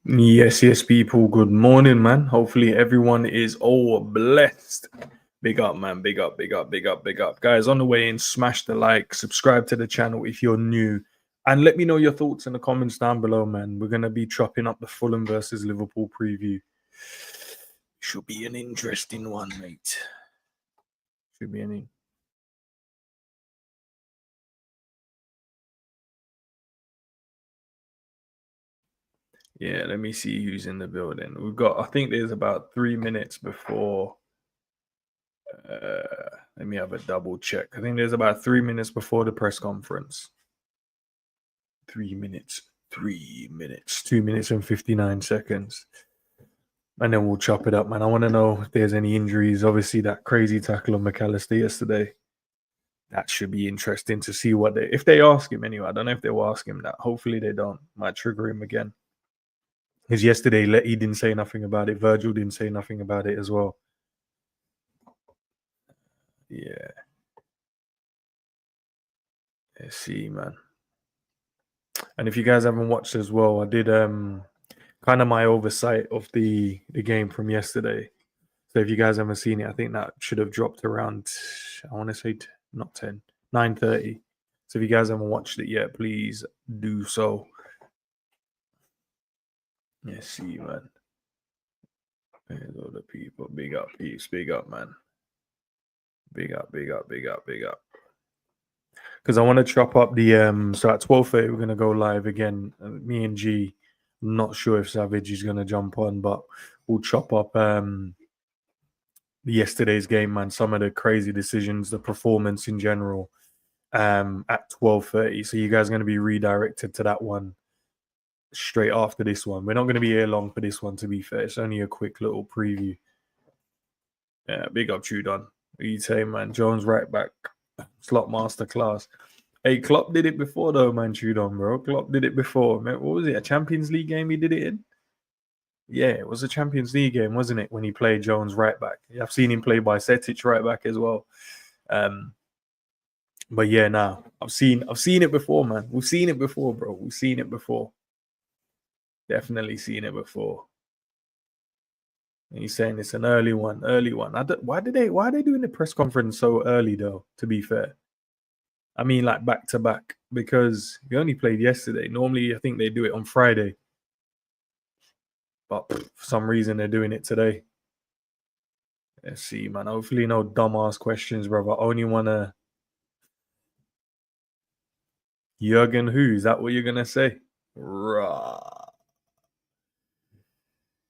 Yes, people. Good morning, man. Hopefully, everyone is all blessed. Big up, man. Big up, big up, big up, big up. Guys, on the way in, smash the like, subscribe to the channel if you're new, and let me know your thoughts in the comments down below, man. We're going to be chopping up the Fulham versus Liverpool preview. Should be an interesting one, mate. Should be an. Yeah, let me see who's in the building. We've got, I think there's about 3 minutes before. Let me have a double check. I think there's about 3 minutes before the press conference. 3 minutes. 2 minutes and 59 seconds. And then we'll chop it up, man. I want to know if there's any injuries. Obviously, that crazy tackle on McAllister yesterday. That should be interesting to see what if they ask him anyway. I don't know if they will ask him that. Hopefully they don't. Might trigger him again. Because yesterday he didn't say nothing about it. Virgil didn't say nothing about it as well. Yeah. Let's see, man. And if you guys haven't watched as well, I did kind of my oversight of the game from yesterday. So if you guys haven't seen it, I think that should have dropped around, I want to say not 10, 9:30. So if you guys haven't watched it yet, please do so. Let's see, man. There's all the people. Big up, peace. Big up, man. Big up, big up, big up, big up. Because I want to chop up the so at 12:30 we're gonna go live again. Me and G. I'm not sure if Savage is gonna jump on, but we'll chop up yesterday's game, man. Some of the crazy decisions, the performance in general, at 12:30. So you guys are gonna be redirected to that one straight after this one. We're not gonna be here long for this one, to be fair. It's only a quick little preview. Yeah, big up Trudon. What you saying, man? Jones right back. Slot masterclass. Hey, Klopp did it before though, man. Trudon, bro. Klopp did it before. Man, what was it? A Champions League game he did it in? Yeah, it was a Champions League game, wasn't it? When he played Jones right back. I've seen him play by Setic right back as well. But yeah, now I've seen it before, man. We've seen it before, bro. We've seen it before. Definitely seen it before. And he's saying it's an early one. Why are they doing the press conference so early though? To be fair, I mean like back to back, because we only played yesterday. Normally, I think they do it on Friday, but for some reason they're doing it today. Let's see, man. Hopefully, no dumbass questions, brother. I only wanna Jurgen who? Is that what you're gonna say? Rah.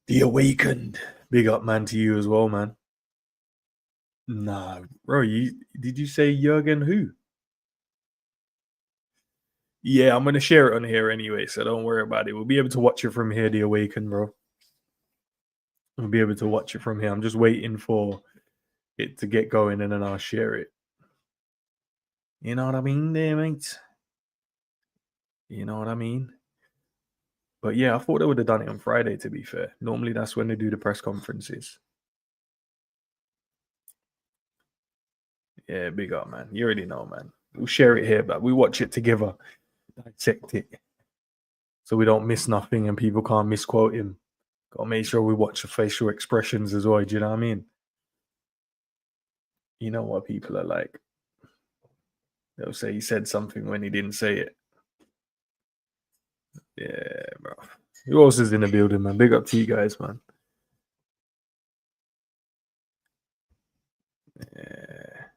The Awakened. Big up, man, to you as well, man. Nah, bro. Did you say Jurgen who? Yeah, I'm gonna share it on here anyway, so don't worry about it. We'll be able to watch it from here, The Awakened, bro. We'll be able to watch it from here. I'm just waiting for it to get going, and then I'll share it. You know what I mean, there, mate? You know what I mean? But yeah, I thought they would have done it on Friday, to be fair. Normally, that's when they do the press conferences. Yeah, big up, man. You already know, man. We'll share it here, but we watch it together, dissect it, so we don't miss nothing and people can't misquote him. Gotta make sure we watch the facial expressions as well. Do you know what I mean? You know what people are like. They'll say he said something when he didn't say it. Yeah, bro. Who else is in the building, man? Big up to you guys, man. Yeah.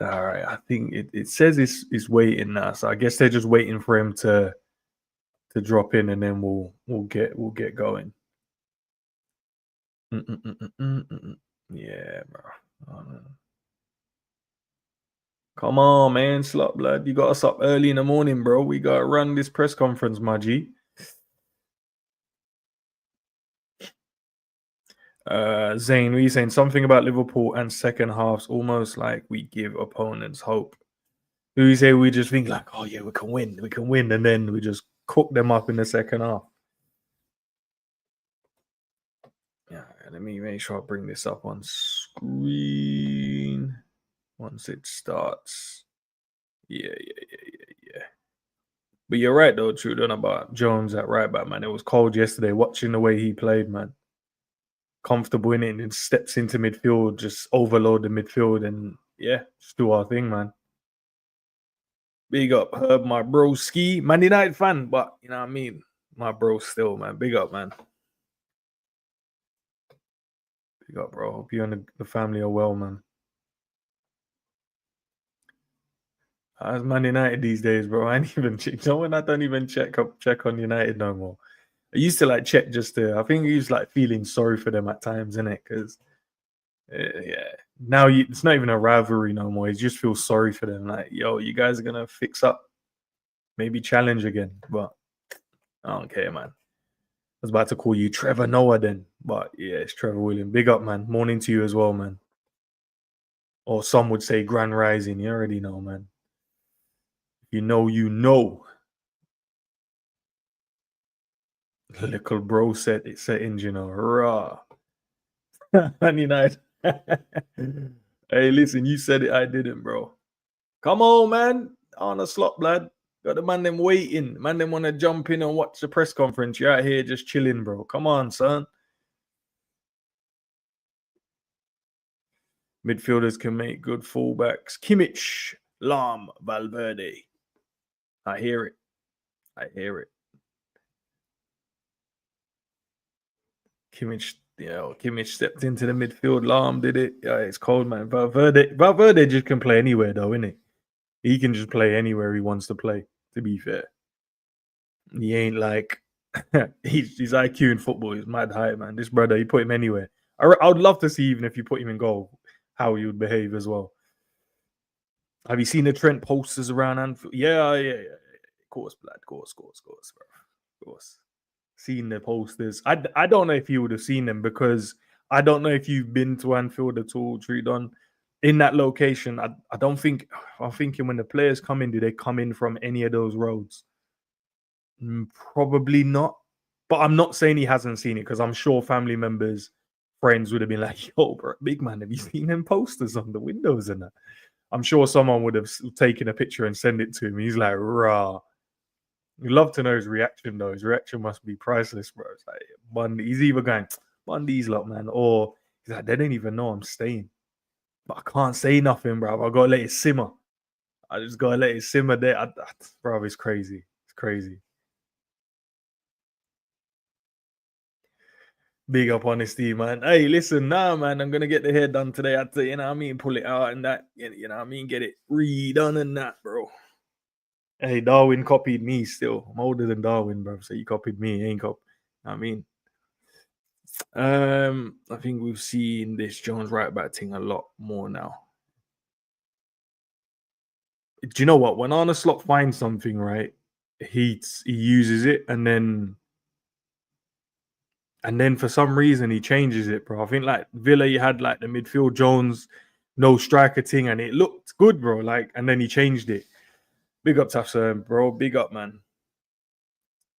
All right. I think it says it's waiting now. So I guess they're just waiting for him to drop in, and then we'll get going. Yeah, bro. Come on, man. Slot blood. You got us up early in the morning, bro. We gotta run this press conference, my G. Zane, were you saying something about Liverpool and second halves, almost like we give opponents hope? Do you say we just think like, oh yeah, we can win, and then we just cook them up in the second half? Yeah, let me make sure I bring this up on screen once it starts. Yeah. But you're right though, Trudon, about Jones at right back, man. It was cold yesterday watching the way he played, man. Comfortable in it and then steps into midfield, just overload the midfield and yeah, just do our thing, man. Big up Herb, my bro ski. Man United fan, but you know what I mean? My bro still, man. Big up, man. Big up, bro. Hope you and the family are well, man. How's Man United these days, bro? I ain't even check. No one, I don't even check on United no more. I used to like check just to. I think he was like feeling sorry for them at times, innit? Because yeah, now it's not even a rivalry no more. You just feel sorry for them. Like, yo, you guys are gonna fix up, maybe challenge again, but I don't care, man. I was about to call you Trevor Noah then, but yeah, it's Trevor William. Big up, man. Morning to you as well, man. Or some would say Grand Rising. You already know, man. You know, you know. Little bro set it settings, you know. Raw. Man United. Hey, listen, you said it, I didn't, bro. Come on, man. On the slot, blood. Got the man them waiting. Man them want to jump in and watch the press conference. You're out here just chilling, bro. Come on, son. Midfielders can make good fullbacks. Kimmich, Lam, Valverde. I hear it. Kimmich stepped into the midfield. Lam did it. Yeah, it's cold, man. Valverde just can play anywhere, though, isn't it? He can just play anywhere he wants to play, to be fair. He ain't like his IQ in football is mad high, man. This brother, you put him anywhere. I would love to see, even if you put him in goal, how he would behave as well. Have you seen the Trent posters around Anfield? Yeah. Of course, blood. Of course, bro. Of course. Seen the posters. I don't know if you would have seen them because I don't know if you've been to Anfield at all, Treedon. In that location, I don't think. I'm thinking when the players come in, do they come in from any of those roads? Probably not. But I'm not saying he hasn't seen it because I'm sure family members, friends would have been like, yo, bro, big man, have you seen them posters on the windows and that? I'm sure someone would have taken a picture and sent it to him. He's like, rah. You'd love to know his reaction, though. His reaction must be priceless, bro. It's like, Bundy, he's either going, Bundy's lot, man, or he's like, they don't even know I'm staying. But I can't say nothing, bro. I got to let it simmer. I just got to let it simmer there. Bro, it's crazy. It's crazy. Big up honesty, man. Hey, listen, man, I'm gonna get the hair done today. I'd say, you know what I mean, pull it out and that, you know what I mean, get it redone and that, bro. Hey, Darwin copied me still. I'm older than Darwin, bro. So you copied me, ain't cop. I mean, I think we've seen this Jones right back thing a lot more now. Do you know what? When Arne Slot finds something, right, he uses it and then for some reason he changes it, bro. I think like Villa, you had like the midfield Jones, no striker thing, and it looked good, bro. Like, and then he changed it. Big up Tafsir, bro. Big up, man.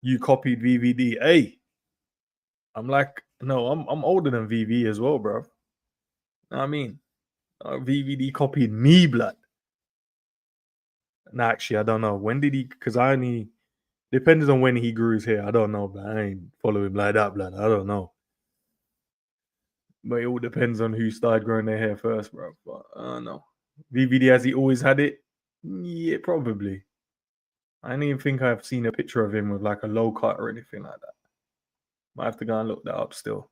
You copied VVD. Hey, I'm like, no, I'm older than VV as well, bro. You know what I mean? VVD copied me, blood. Nah, actually, I don't know. When did he? Because I only depends on when he grew his hair. I don't know, but I ain't follow him like that, blood. I don't know. But it all depends on who started growing their hair first, bro. But I don't know. VVD, has he always had it? Yeah, probably. I don't even think I've seen a picture of him with like a low cut or anything like that. Might have to go and look that up still.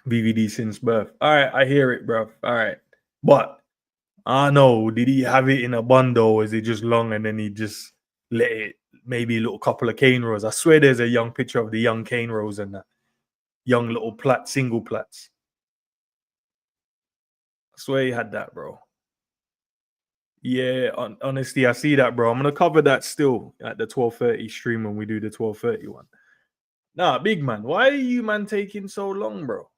VVD since birth. All right, I hear it, bro. All right. But I know, did he have it in a bundle or is it just long and then he just let it, maybe a little couple of cane rows? I swear there's a young picture of the young cane rows and that. Young little single plats. I swear he had that, bro. Yeah, honestly, I see that, bro. I'm gonna cover that still at the 12:30 stream when we do the 12:30 one. Nah, big man, why are you man taking so long, bro?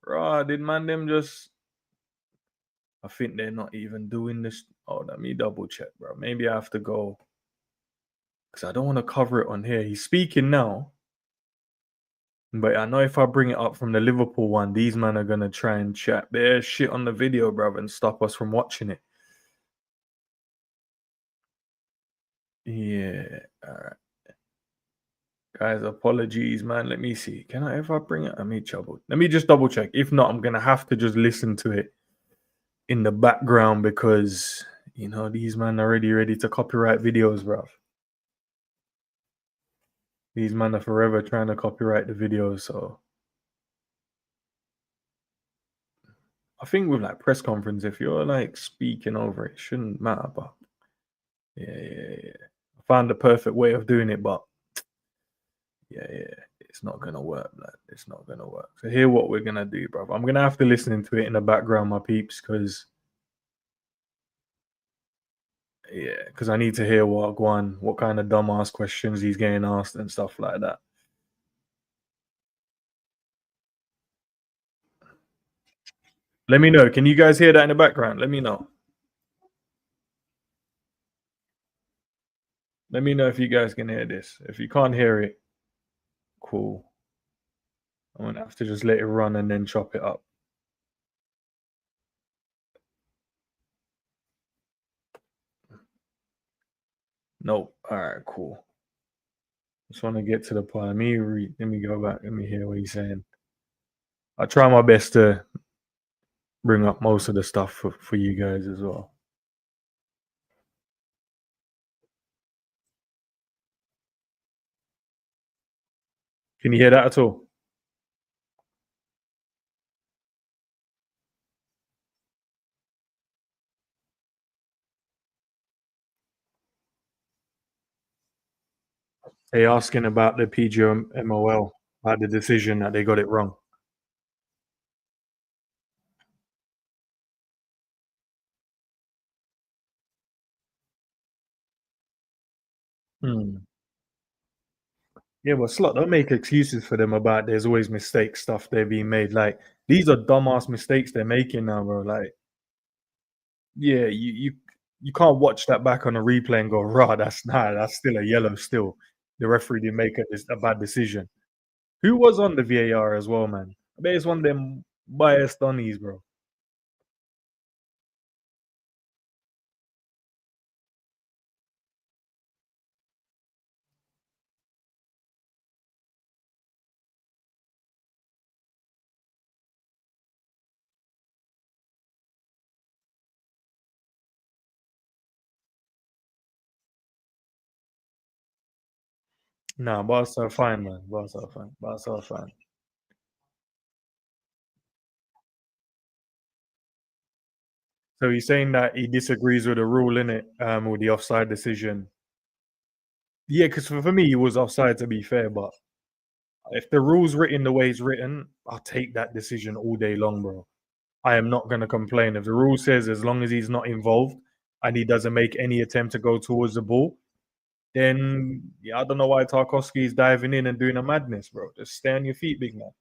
Raw, did man them just? I think they're not even doing this. Oh, let me double check, bro. Maybe I have to go because I don't want to cover it on here. He's speaking now. But I know if I bring it up from the Liverpool one, these men are gonna try and chat their shit on the video, bruv, and stop us from watching it. Yeah. Alright. Guys, apologies, man. Let me see. Can I if I bring it? Let me just double check. If not, I'm gonna have to just listen to it in the background because these men are already ready to copyright videos, bruv. These men are forever trying to copyright the videos, so I think with like press conference, if you're like speaking over it, shouldn't matter. But yeah. I found the perfect way of doing it, but yeah, it's not gonna work, man. It's not gonna work. So here, what we're gonna do, bro. I'm gonna have to listen into it in the background, my peeps, because I need to hear what kind of dumbass questions he's getting asked and stuff like that. Let me know. Can you guys hear that in the background? Let me know. Let me know if you guys can hear this. If you can't hear it, cool. I'm gonna have to just let it run and then chop it up. Nope. All right, cool. Just want to get to the point. Let me go back. Let me hear what he's saying. I try my best to bring up most of the stuff for you guys as well. Can you hear that at all? They asking about the PGMOL, about the decision that they got it wrong. Hmm. Yeah, but Slot, don't make excuses for them about there's always mistakes, stuff they're being made. Like these are dumbass mistakes they're making now, bro. Like, yeah, you can't watch that back on a replay and go, rah, that's still a yellow still. The referee didn't make a bad decision. Who was on the VAR as well, man? I bet it's one of them biased dunnies, bro. Nah, Barca are fine, man. Barca are fine. Barca are fine. So he's saying that he disagrees with the rule in it, with the offside decision. Yeah, because for me, he was offside to be fair, but if the rule's written the way it's written, I'll take that decision all day long, bro. I am not gonna complain. If the rule says as long as he's not involved and he doesn't make any attempt to go towards the ball, then yeah, I don't know why Tarkovsky is diving in and doing a madness, bro. Just stay on your feet, big man.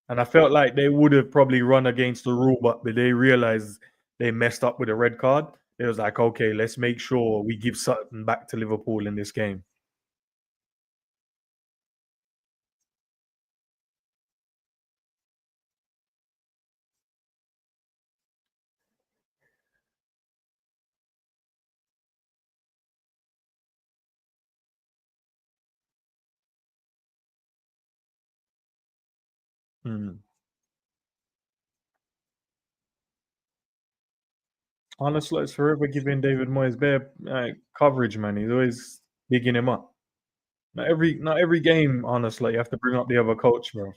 And I felt like they would have probably run against the rule, but they realized they messed up with a red card. It was like, okay, let's make sure we give something back to Liverpool in this game. Mm. Honestly, it's forever giving David Moyes bare coverage, man. He's always bigging him up. Not every game, honestly, you have to bring up the other coach, bro.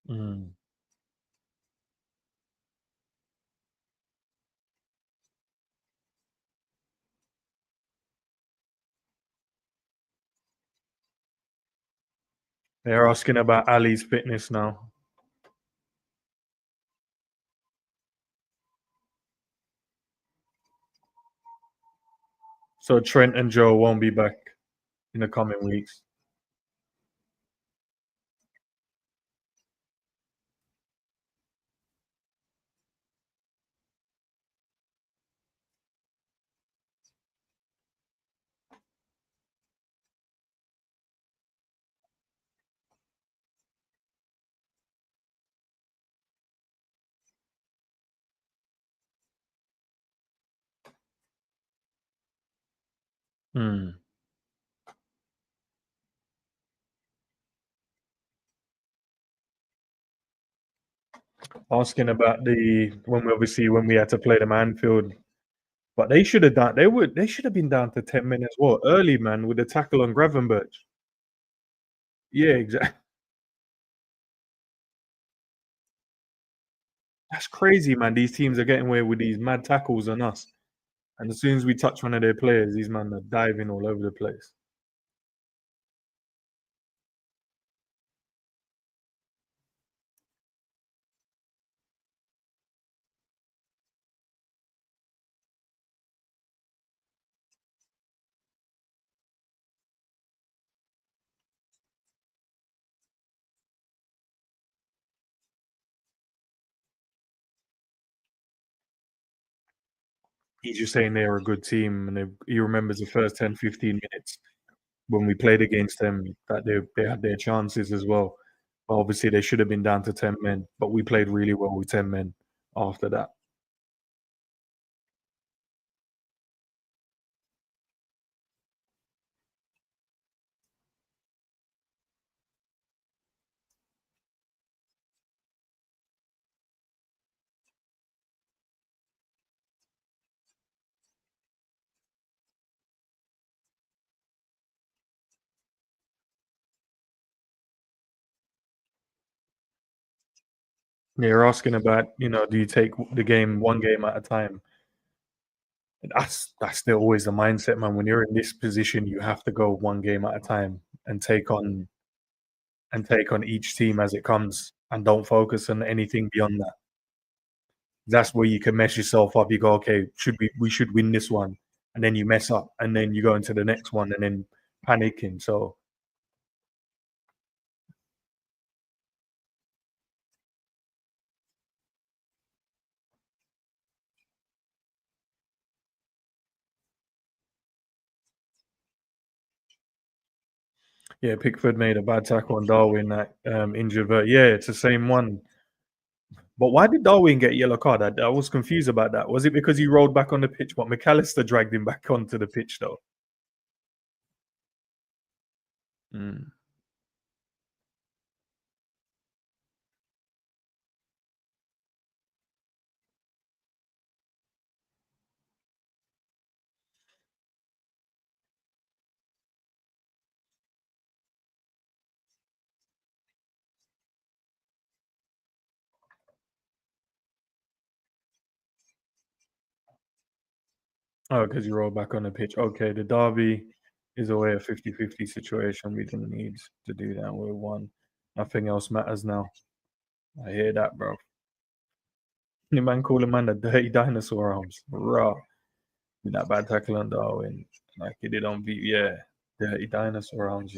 Mm. They're asking about Ali's fitness now. So Trent and Joe won't be back in the coming weeks. Hmm. Asking about the when we had to play them Anfield, but they should have been down to 10 men as well early, man, with the tackle on Gravenberch. Yeah, exactly. That's crazy, man. These teams are getting away with these mad tackles on us, and as soon as we touch one of their players, these men are diving all over the place. He's just saying they're a good team, and he remembers the first 10, 15 minutes when we played against them that they had their chances as well. But obviously, they should have been down to 10 men, but we played really well with 10 men after that. You're asking about, do you take the game one game at a time? That's still always the mindset, man. When you're in this position, you have to go one game at a time and take on each team as it comes, and don't focus on anything beyond that. That's where you can mess yourself up. You go, okay, we should win this one, and then you mess up, and then you go into the next one, and then panicking. So yeah, Pickford made a bad tackle on Darwin that injured. But yeah, it's the same one. But why did Darwin get a yellow card? I was confused about that. Was it because he rolled back on the pitch? But McAllister dragged him back onto the pitch, though. Mm. Oh, because you rolled back on the pitch. Okay, the derby is away a 50-50 situation. We didn't need to do that. We won. Nothing else matters now. I hear that, bro. The man calling man the dirty dinosaur arms. Raw. With that bad tackle on Darwin. Like he did on beat. Yeah. Dirty dinosaur arms.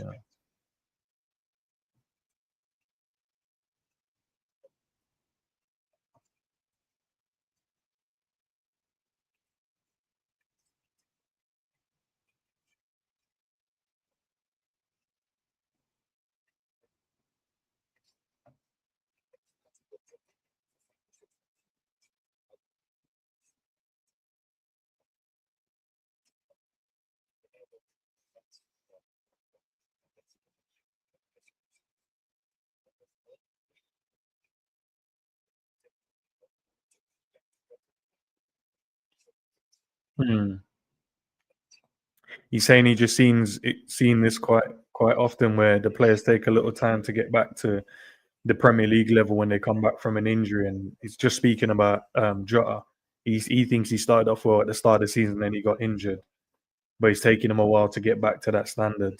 Hmm. He's saying he just seen this quite often where the players take a little time to get back to the Premier League level when they come back from an injury, and he's just speaking about Jota. He thinks he started off well at the start of the season, then he got injured, but it's taking him a while to get back to that standard.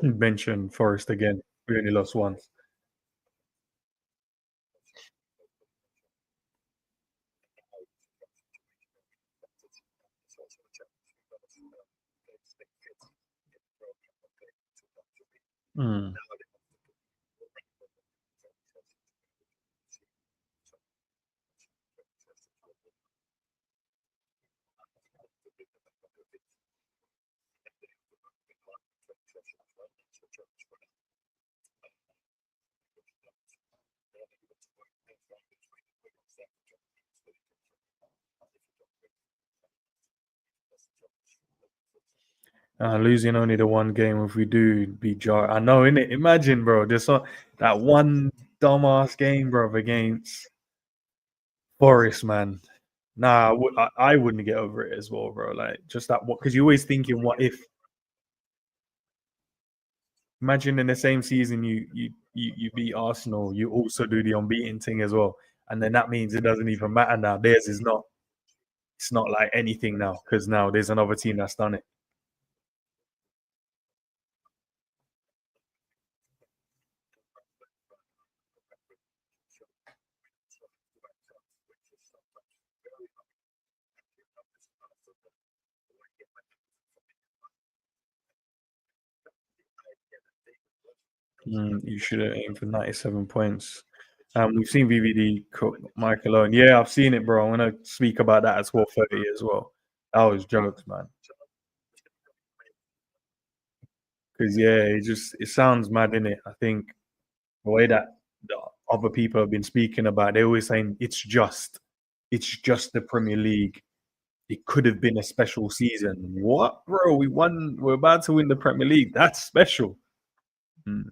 Mention Forest again. We only lost once. Mm. Losing only the one game if we do beat Jar. I know, innit? Imagine, bro. That one dumbass game, bro, against Forest, man. Nah, I wouldn't get over it as well, bro. Like just that what because you're always thinking, what if? Imagine in the same season you beat Arsenal, you also do the unbeaten thing as well, and then that means it doesn't even matter now. Theirs is not. It's not like anything now because now there's another team that's done it. You should have aimed for 97 points. We've seen VVD cook Michael Owen. Yeah, I've seen it, bro. I'm gonna speak about that at 12:30 as well. That was jokes, man. Because yeah, it sounds mad in it. I think the way that the other people have been speaking about, they're always saying it's just the Premier League. It could have been a special season. What, bro? We won. We're about to win the Premier League. That's special. Mm.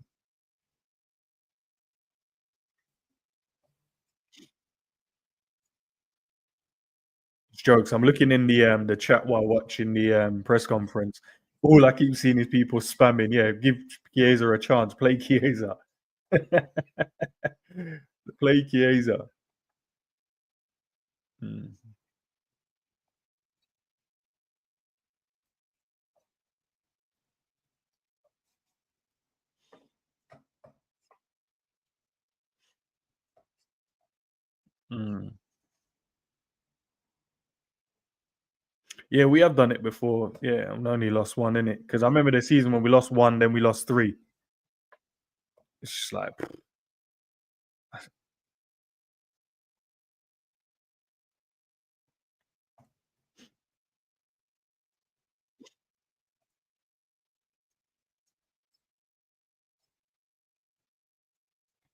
Jokes. I'm looking in the chat while watching the press conference. All I keep seeing is people spamming. Yeah, give Chiesa a chance. Play Chiesa. Play Chiesa. Mm. Mm. Yeah, we have done it before. Yeah, I've only lost one in it because I remember the season when we lost one, then we lost three. It's just like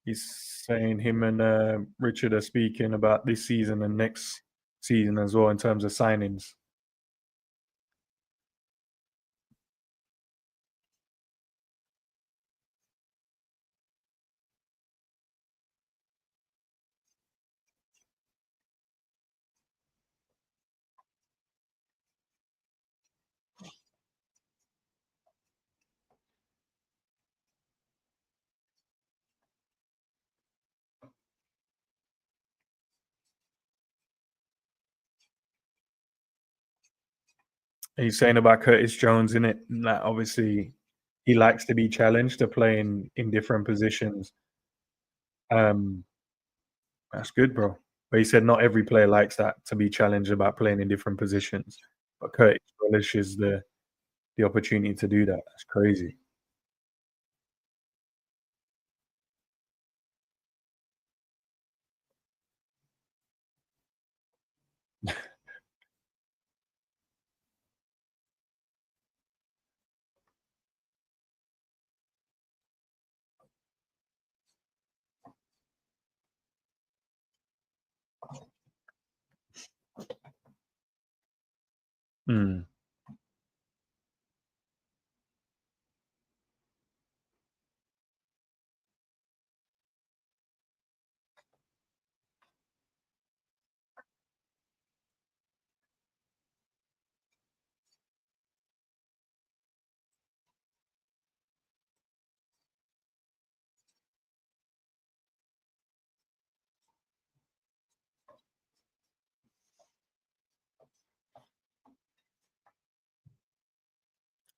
he's saying him and Richard are speaking about this season and next season as well in terms of signings. He's saying about Curtis Jones in it. That obviously he likes to be challenged to play in different positions. Um, that's good, bro. But he said not every player likes that to be challenged about playing in different positions. But Curtis relishes the opportunity to do that. That's crazy. Mm.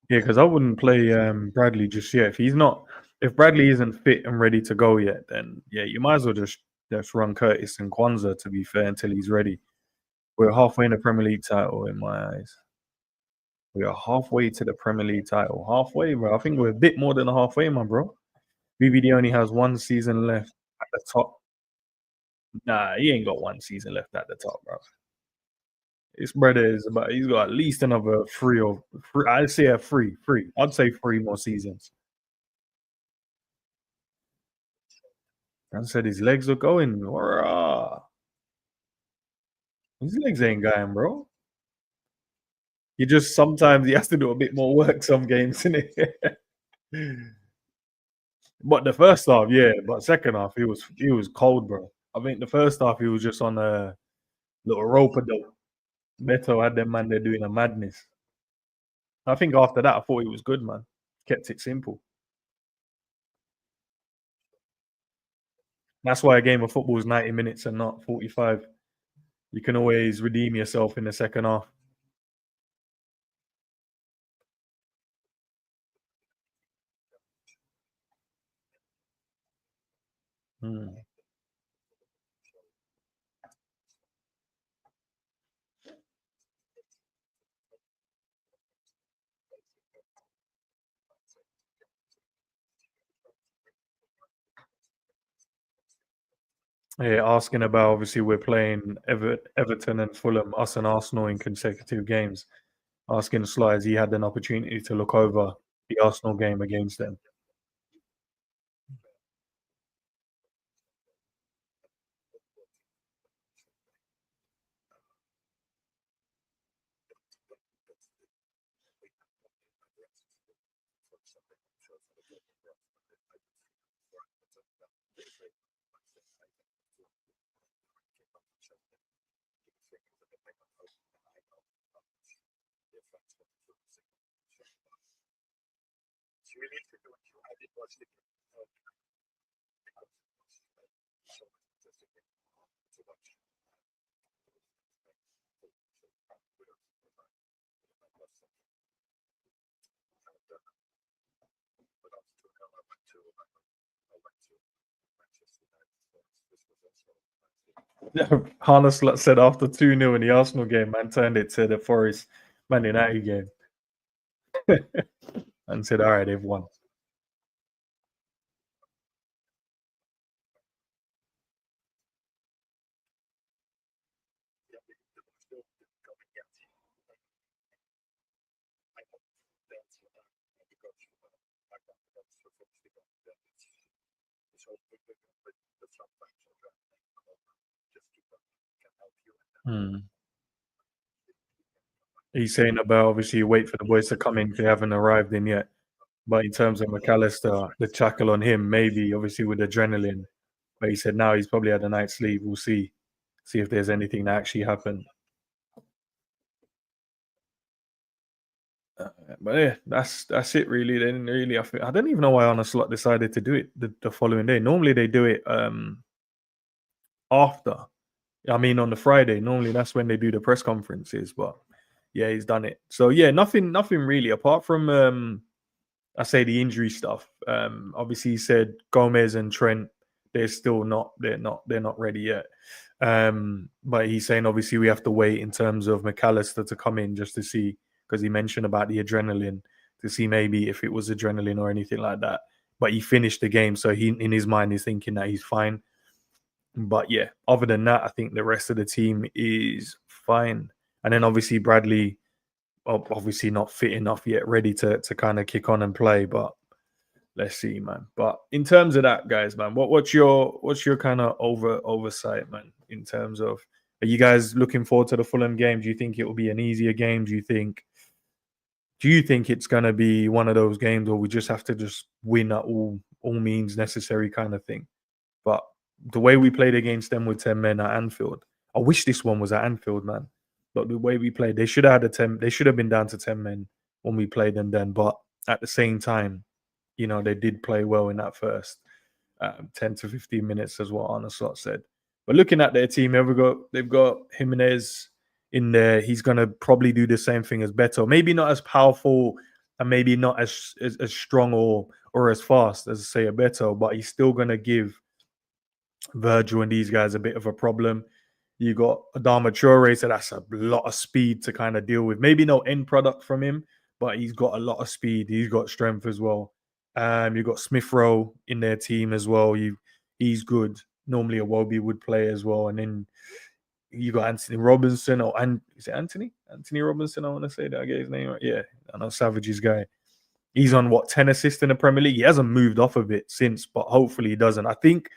Yeah, because I wouldn't play Bradley just yet. If Bradley isn't fit and ready to go yet, then yeah, you might as well just run Curtis and Kwanzaa, to be fair, until he's ready. We're halfway in the Premier League title in my eyes. We are halfway to the Premier League title. Halfway, bro. I think we're a bit more than halfway, my bro. BBD only has 1 season left at the top. Nah, he ain't got 1 season left at the top, bro. His brother is about he's got at least another 3 or 3, I'd say a 3. I'd say 3 more seasons. I said his legs are going. Rah. His legs ain't going, bro. He just sometimes he has to do a bit more work some games, innit? But the first half, yeah, but second half he was cold, bro. I think the first half he was just on a little rope a dope. Beto had them man there doing a madness. I think after that I thought he was good, man. Kept it simple. That's why a game of football is 90 minutes and not 45. You can always redeem yourself in the second half. Mm. Yeah, asking about obviously we're playing Everton and Fulham, us and Arsenal in consecutive games. Asking Sly has he had an opportunity to look over the Arsenal game against them. Harness said after 2-0 in the Arsenal game, man turned it to the Forest Man United game and said, all right, they've won. Hmm. He's saying about obviously wait for the boys to come in if they haven't arrived in yet. But in terms of McAllister, the tackle on him, maybe obviously with adrenaline. But he said now he's probably had a night's sleep. We'll see. See if there's anything that actually happened. But yeah, that's it really. Then really, I don't even know why Arne Slot decided to do it the following day. Normally they do it after. I mean on the Friday. Normally that's when they do the press conferences. But yeah, he's done it. So yeah, nothing really apart from I say the injury stuff. Obviously, he said Gomez and Trent, they're not ready yet. But he's saying obviously we have to wait in terms of McAllister to come in just to see because he mentioned about the adrenaline to see maybe if it was adrenaline or anything like that. But he finished the game, so he in his mind is thinking that he's fine. But yeah, other than that, I think the rest of the team is fine. And then obviously Bradley, obviously not fit enough yet, ready to kind of kick on and play. But let's see, man. But in terms of that, guys, man, what's your kind of oversight, man? In terms of, are you guys looking forward to the Fulham game? Do you think it will be an easier game? Do you think it's gonna be one of those games where we just have to just win at all means necessary kind of thing? But the way we played against them with 10 men at Anfield, I wish this one was at Anfield, man. But the way we played, they should have had a 10, they should have been down to 10 men when we played them then. But at the same time, they did play well in that first 10 to 15 minutes, as what Arne Slot said. But looking at their team, they've got Jimenez in there. He's gonna probably do the same thing as Beto. Maybe not as powerful and maybe not as strong or as fast as say a Beto, but he's still gonna give Virgil and these guys a bit of a problem. You got Adama Traore, so that's a lot of speed to kind of deal with. Maybe no end product from him, but he's got a lot of speed. He's got strength as well. You've got Smith Rowe in their team as well. He's good. Normally a Wobie would play as well. And then you got Anthony Robinson is it Anthony? Anthony Robinson, I want to say that I get his name right. Yeah, I know Savage's guy. He's on 10 assists in the Premier League. He hasn't moved off of it since, but hopefully he doesn't. I think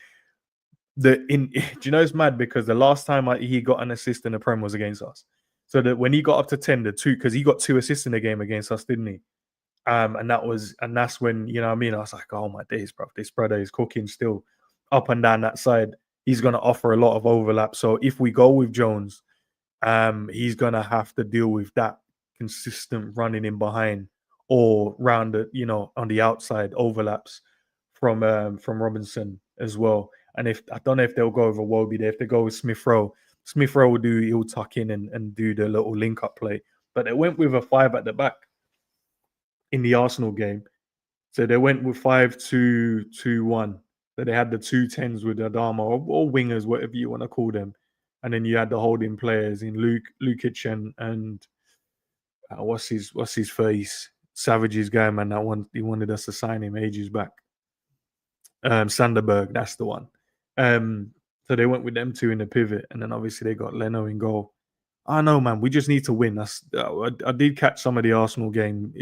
do you know it's mad because the last time he got an assist in the Prem was against us. So that when he got up to 10, because he got 2 assists in the game against us, didn't he? And that's when, you know what I mean? I was like, oh my days, bro. This brother is cooking still up and down that side. He's gonna offer a lot of overlap. So if we go with Jones, he's gonna have to deal with that consistent running in behind or round the, on the outside overlaps from Robinson as well. And if I don't know if they'll go over Wobie there, if they go with Smith Rowe he'll tuck in and do the little link up play. But they went with a 5 at the back in the Arsenal game. So they went with 5-2-2-1. So they had the 2 10s with Adama or wingers, whatever you want to call them. And then you had the holding players in Lukic and what's his face? Savage's guy, man. That one, he wanted us to sign him ages back. Sanderberg, that's the one. So they went with them 2 in the pivot, and then obviously they got Leno in goal. I know, man. We just need to win. I did catch some of the Arsenal game.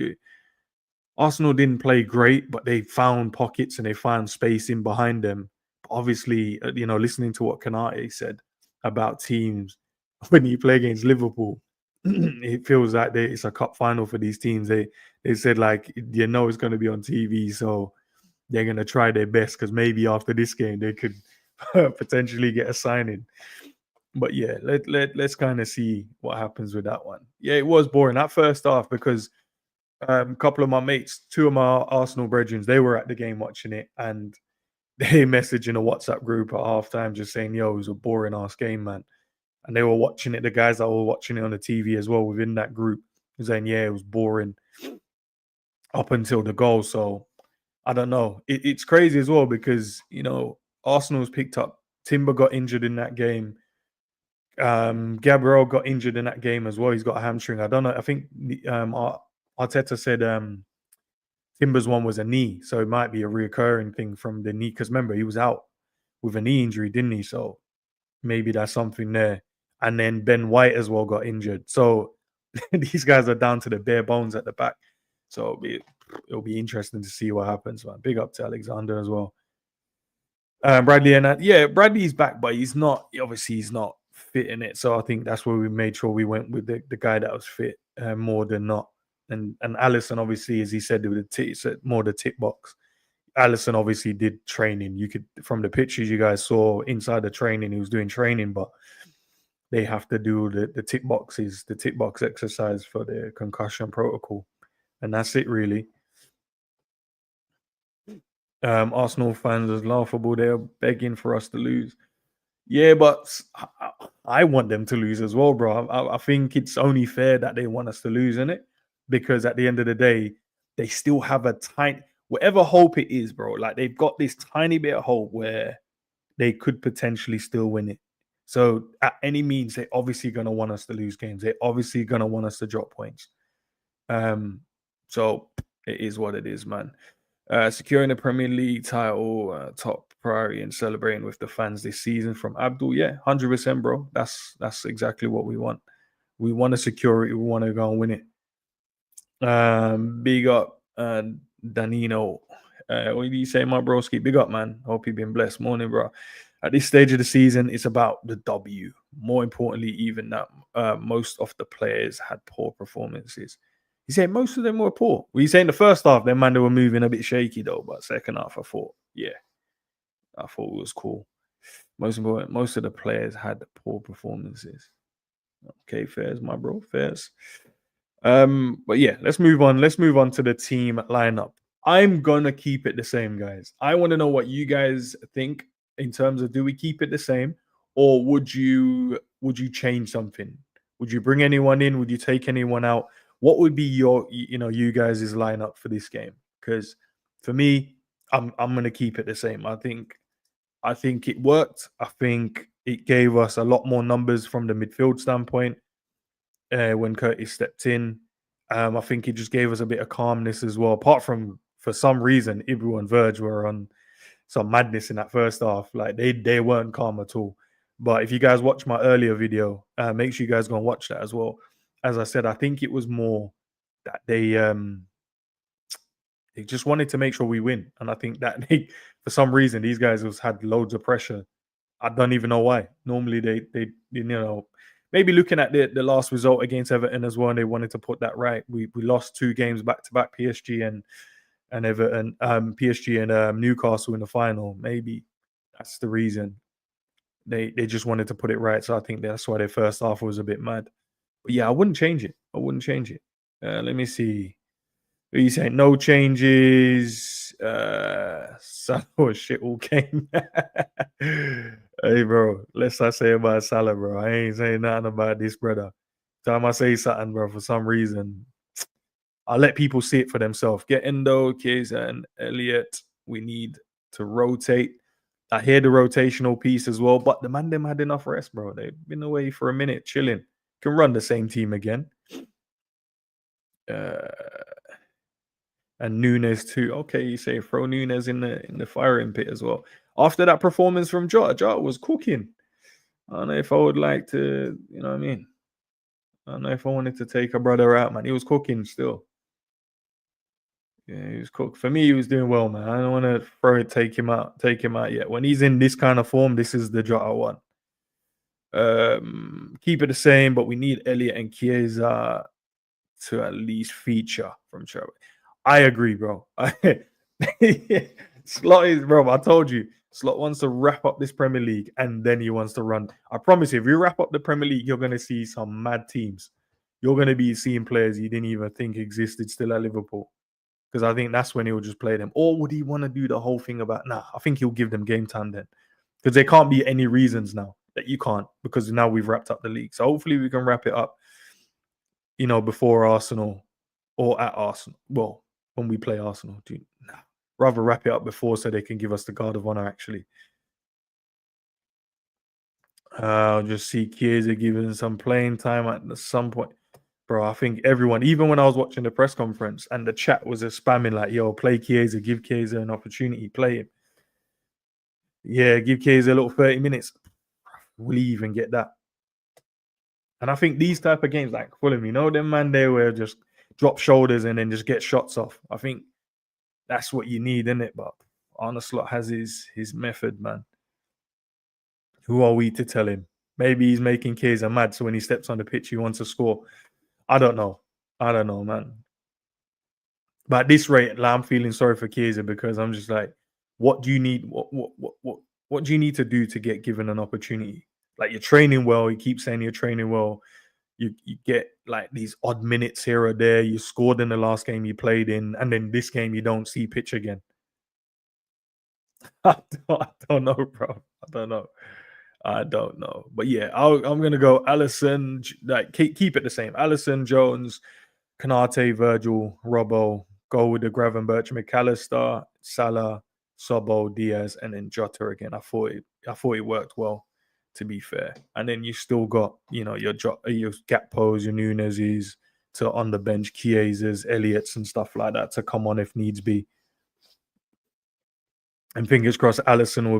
Arsenal didn't play great, but they found pockets and they found space in behind them. But obviously, listening to what Kanate said about teams when you play against Liverpool, it feels like it's a cup final for these teams. They said like it's going to be on TV, so they're going to try their best because maybe after this game they could potentially get a signing. But yeah, let's kind of see what happens with that one. Yeah, it was boring that first half because a couple of my mates, 2 of my Arsenal brethren, they were at the game watching it, and they messaged in a WhatsApp group at halftime just saying, "Yo, it was a boring ass game, man." And they were watching it. The guys that were watching it on the TV as well within that group saying, "Yeah, it was boring up until the goal." So I don't know. It's crazy as well because Arsenal's picked up. Timber got injured in that game. Gabriel got injured in that game as well. He's got a hamstring. I don't know. I think Arteta said Timber's one was a knee, so it might be a reoccurring thing from the knee. Because remember, he was out with a knee injury, didn't he? So maybe that's something there. And then Ben White as well got injured. So these guys are down to the bare bones at the back. So it'll be interesting to see what happens, man. Big up to Alexander as well. Bradley and Bradley's back, but he's not fit in it. So I think that's where we made sure we went with the guy that was fit more than not. And Allison, obviously, as he said, more the tick box. Allison obviously did training. You could, from the pictures you guys saw inside the training, he was doing training, but they have to do the tick box exercise for the concussion protocol. And that's it, really. Arsenal fans is laughable. They're begging for us to lose. Yeah, but I want them to lose as well, bro. I think it's only fair that they want us to lose, isn't it? Because at the end of the day, they still have a tiny, whatever hope it is, bro. Like they've got this tiny bit of hope where they could potentially still win it. So at any means, they're obviously going to want us to lose games. They're obviously going to want us to drop points. So it is what it is, man. Securing the Premier League title, top priority, and celebrating with the fans this season from Abdul. Yeah, 100%, bro. That's exactly what we want. We want to secure it. We want to go and win it. Big up, Danino. What do you say, my broski? Big up, man. Hope you've been blessed. Morning, bro. At this stage of the season, it's about the W. More importantly, even that most of the players had poor performances. He said most of them were poor. Were you saying the first half, then man, they were moving a bit shaky though, but second half, I thought it was cool. Most important, most of the players had poor performances. Okay, fairs, my bro, fairs. But yeah, let's move on. Let's move on to the team lineup. I'm gonna keep it the same, guys. I want to know what you guys think in terms of do we keep it the same, or would you change something? Would you bring anyone in? Would you take anyone out? What would be you guys' lineup for this game? Because for me, I'm gonna keep it the same. I think it worked. I think it gave us a lot more numbers from the midfield standpoint when Curtis stepped in. I think it just gave us a bit of calmness as well. Apart from, for some reason, Ibra and Verge were on some madness in that first half. Like they weren't calm at all. But if you guys watch my earlier video, make sure you guys go and watch that as well. As I said, I think it was more that they just wanted to make sure we win, and I think that for some reason, these guys have had loads of pressure. I don't even know why. Normally, maybe looking at the last result against Everton as well, and they wanted to put that right. We lost 2 games back to back, PSG and Everton, PSG and Newcastle in the final. Maybe that's the reason they just wanted to put it right. So I think that's why their first half was a bit mad. But yeah, I wouldn't change it. Let me see. What are you saying? No changes. Salah shit all game. Hey, bro. Less I say about Salah, bro. I ain't saying nothing about this, brother. Time I say something, bro, for some reason, I'll let people see it for themselves. Get Endo, Chiesa, and Elliott. We need to rotate. I hear the rotational piece as well, but the man them had enough rest, bro. They've been away for a minute, chilling. Can run the same team again. And Nunes too. Okay, you say throw Nunes in the firing pit as well. After that performance from Jota was cooking. I don't know if I would like to, you know what I mean? I don't know if I wanted to take a brother out, man. He was cooking still. Yeah, he was cooked. For me, he was doing well, man. I don't want to take him out yet. When he's in this kind of form, this is the Jota one. Keep it the same, but we need Elliott and Chiesa to at least feature from Chelsea. I agree, bro. Slot is, bro. I told you, Slot wants to wrap up this Premier League and then he wants to run. I promise you, if you wrap up the Premier League, you're going to see some mad teams. You're going to be seeing players you didn't even think existed still at Liverpool. Because I think that's when he'll just play them. Or would he want to do the whole thing about, nah, I think he'll give them game time then. Because there can't be any reasons now that you can't, because now we've wrapped up the league. So hopefully we can wrap it up, before Arsenal or at Arsenal. Well, when we play Arsenal, rather wrap it up before so they can give us the guard of honor, actually. I'll just see Chiesa giving some playing time at some point. Bro, I think everyone, even when I was watching the press conference and the chat was just spamming like, yo, play Chiesa, give Chiesa an opportunity, play him. Yeah, give Chiesa a little 30 minutes. Will he even get that? And I think these type of games like Fulham, them man there where just drop shoulders and then just get shots off. I think that's what you need, isn't it? But Arne Slot has his method, man. Who are we to tell him? Maybe he's making Chiesa mad, so when he steps on the pitch, he wants to score. I don't know, man. But at this rate, like, I'm feeling sorry for Chiesa because I'm just like, what do you need? What do you need to do to get given an opportunity? Like, you're training well. You keep saying you're training well. You get like these odd minutes here or there. You scored in the last game you played in, and then this game you don't see pitch again. I don't know, bro. I don't know. But yeah, I'm gonna go Alisson. Like keep it the same. Alisson, Jones, Kanate, Virgil, Robbo. Go with the Gravenberch, McAllister, Salah, Sobo, Diaz, and then Jota again. I thought it worked well, to be fair. And then you still got, your Gakpos, your Nunez's to on the bench, Chiesa's, Elliott's and stuff like that to come on if needs be. And fingers crossed Alisson will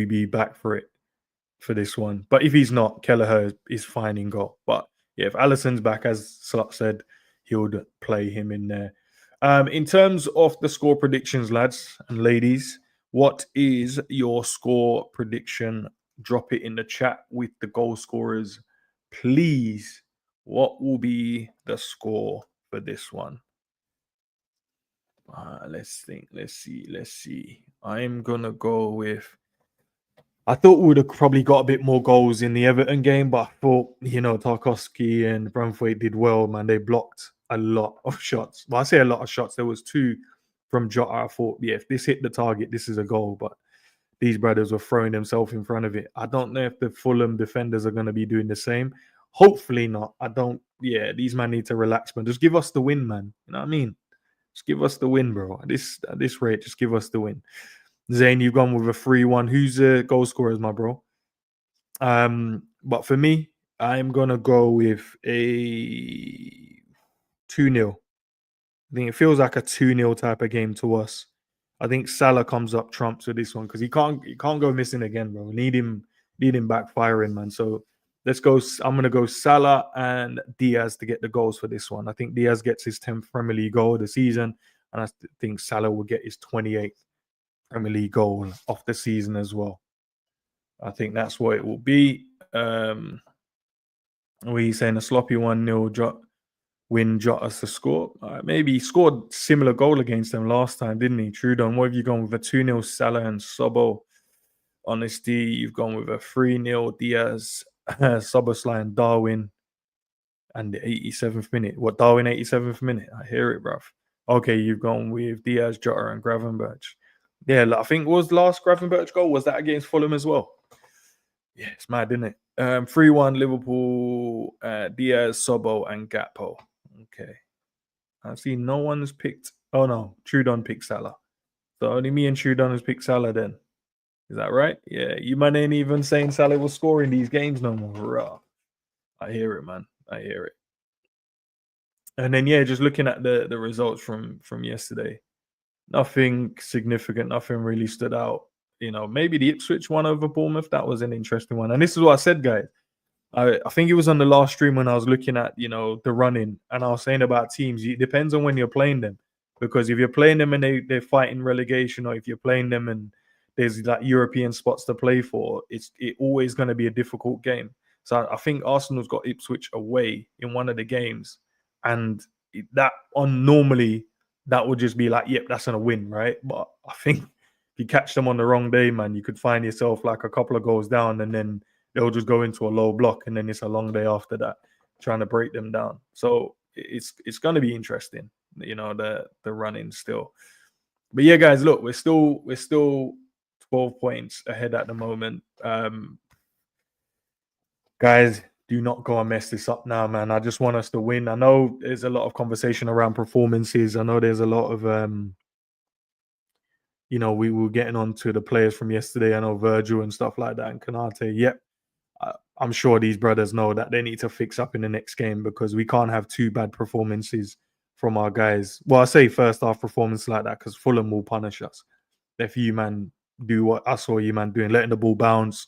be back for this one. But if he's not, Kelleher is fine in goal. But yeah, if Alisson's back, as Slot said, he would play him in there. In terms of the score predictions, lads and ladies, what is your score prediction? Drop it in the chat with the goal scorers, please. What will be the score for this one? Let's think. Let's see. I'm going to go with... I thought we would have probably got a bit more goals in the Everton game, but I thought, Tarkowski and Branthwaite did well, man. They blocked a lot of shots. Well, I say a lot of shots. There was 2 from Jota. I thought, yeah, if this hit the target, this is a goal. But these brothers were throwing themselves in front of it. I don't know if the Fulham defenders are going to be doing the same. Hopefully not. I don't. Yeah, these man need to relax, man. Just give us the win, man. You know what I mean? Just give us the win, bro. At this rate, just give us the win. Zane, you've gone with a 3-1. Who's the goal scorers, my bro? But for me, I'm gonna go with a 2-0. I think it feels like a 2-0 type of game to us. I think Salah comes up trumps with this one because he can't go missing again, bro. Need him backfiring, man. So let's go. I'm gonna go Salah and Diaz to get the goals for this one. I think Diaz gets his 10th Premier League goal of the season, and I think Salah will get his 28th Premier League goal of the season as well. I think that's what it will be. We saying a sloppy 1-0 win Jota to score. Maybe he scored similar goal against them last time, didn't he? Trudon, what have you gone with? A 2-0 Salah and Sobo? Honesty, you've gone with a 3-0 Diaz, Soboslai and Darwin, and the 87th minute. What, Darwin 87th minute? I hear it, bruv. Okay, you've gone with Diaz, Jota, and Gravenberch. Yeah, I think was last Gravenberch goal, was that against Fulham as well? Yeah, it's mad, isn't it? 3-1 Liverpool, Diaz, Sobo, and Gakpo. Okay. I see no one's picked. Oh no, Trudon picked Salah. So only me and Trudon has picked Salah then. Is that right? Yeah, you man ain't even saying Salah will score in these games no more. Rah. I hear it, man. I hear it. And then yeah, just looking at the results from yesterday, nothing significant, nothing really stood out. You know, maybe the Ipswich one over Bournemouth, that was an interesting one. And this is what I said, guys. I think it was on the last stream when I was looking at, the running, and I was saying about teams. It depends on when you're playing them, because if you're playing them and they're fighting relegation, or if you're playing them and there's like European spots to play for, it's always going to be a difficult game. So I think Arsenal's got Ipswich away in one of the games, and that on normally that would just be like, yep, that's gonna win, right? But I think if you catch them on the wrong day, man, you could find yourself like a couple of goals down, and then they'll just go into a low block, and then it's a long day after that trying to break them down. So it's going to be interesting, the running still. But yeah, guys, look, we're still 12 points ahead at the moment. Guys, do not go and mess this up now, man. I just want us to win. I know there's a lot of conversation around performances. I know there's a lot of we were getting on to the players from yesterday. I know Virgil and stuff like that, and Kanate. Yep. I'm sure these brothers know that they need to fix up in the next game, because we can't have two bad performances from our guys. Well, I say first half performance like that because Fulham will punish us if you man do what I saw you man doing, letting the ball bounce.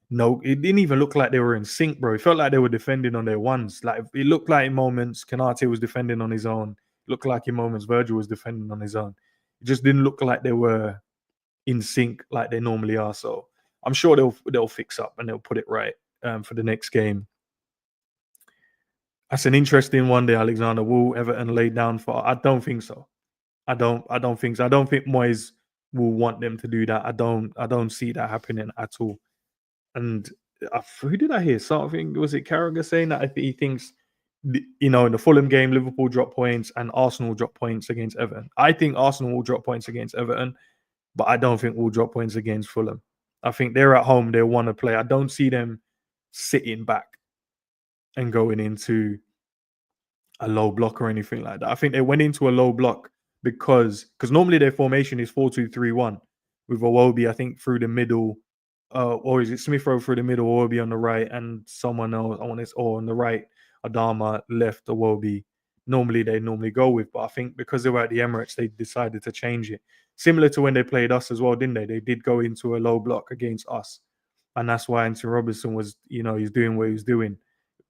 No, it didn't even look like they were in sync, bro. It felt like they were defending on their ones. Like it looked like in moments Kanate was defending on his own. It looked like in moments Virgil was defending on his own. It just didn't look like they were in sync like they normally are. So I'm sure they'll fix up and they'll put it right for the next game. That's an interesting one there, Alexander. Will Everton lay down for? I don't think so. I don't think so. I don't think Moyes will want them to do that. I don't see that happening at all. And who did I hear? Something, was it Carragher saying that if he thinks, in the Fulham game, Liverpool drop points and Arsenal drop points against Everton. I think Arsenal will drop points against Everton, but I don't think we'll drop points against Fulham. I think they're at home. They want to play. I don't see them sitting back and going into a low block or anything like that. I think they went into a low block because normally their formation is 4-2-3-1 with Iwobi, I think, through the middle, or is it Smith Rowe through the middle, Iwobi on the right, and someone else on the right, Adama left, Iwobi. Normally they go with, but I think because they were at the Emirates, they decided to change it. Similar to when they played us as well, didn't they? They did go into a low block against us, and that's why Anthony Robertson was, he's doing what he's doing.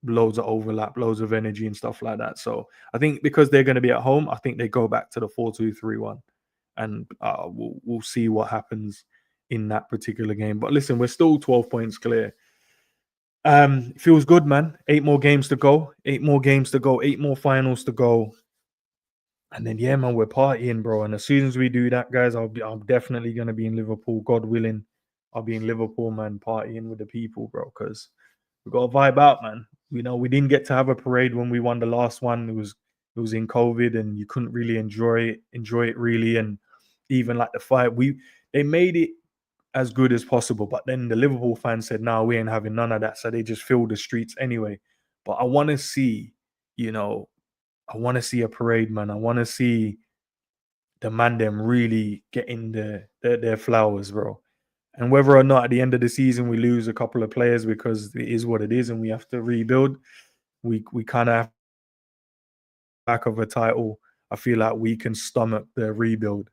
Loads of overlap, loads of energy and stuff like that. So I think because they're going to be at home, I think they go back to the 4-2-3-1, and we'll see what happens in that particular game. But listen, we're still 12 points clear. Feels good, man. 8 more games to go. 8 more finals to go. And then yeah, man, we're partying, bro. And as soon as we do that, guys, I'm definitely gonna be in Liverpool, God willing. I'll be in Liverpool, man, partying with the people, bro, because we got to vibe out, man. We didn't get to have a parade when we won the last one. It was in COVID, and you couldn't really enjoy it really. And even like the fight, they made it as good as possible. But then the Liverpool fans said, "No, we ain't having none of that." So they just filled the streets anyway. But I want to see, I want to see a parade, man. I want to see the man them really getting their flowers, bro. And whether or not at the end of the season we lose a couple of players because it is what it is and we have to rebuild, we kind of have back of a title. I feel like we can stomach the rebuild.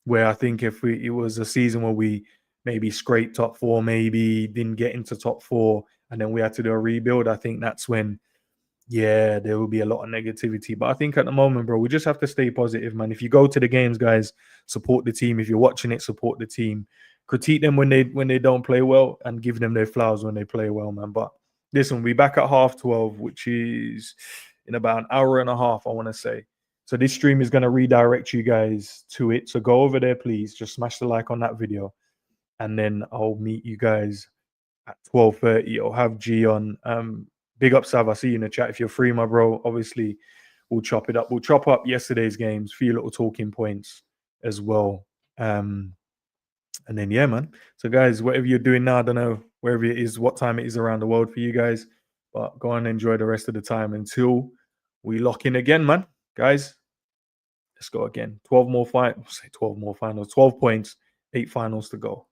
Where I think if it was a season where we maybe scraped top four, maybe didn't get into top four, and then we had to do a rebuild, I think that's when, yeah, there will be a lot of negativity. But I think at the moment, bro, we just have to stay positive, man. If you go to the games, guys, support the team. If you're watching it, support the team. Critique them when they don't play well, and give them their flowers when they play well, man. But listen, we'll be back at 12:30, which is in about an hour and a half, I want to say. So this stream is going to redirect you guys to it. So go over there, please. Just smash the like on that video, and then I'll meet you guys at 12:30. I'll have G on. Big up, Sav. I see you in the chat. If you're free, my bro, obviously we'll chop it up. We'll chop up yesterday's games, few little talking points as well. And then yeah, man. So guys, whatever you're doing now, I don't know wherever it is, what time it is around the world for you guys, but go on and enjoy the rest of the time until we lock in again, man. Guys, let's go again. 12 more finals. 12 more finals. 12 points. 8 finals to go.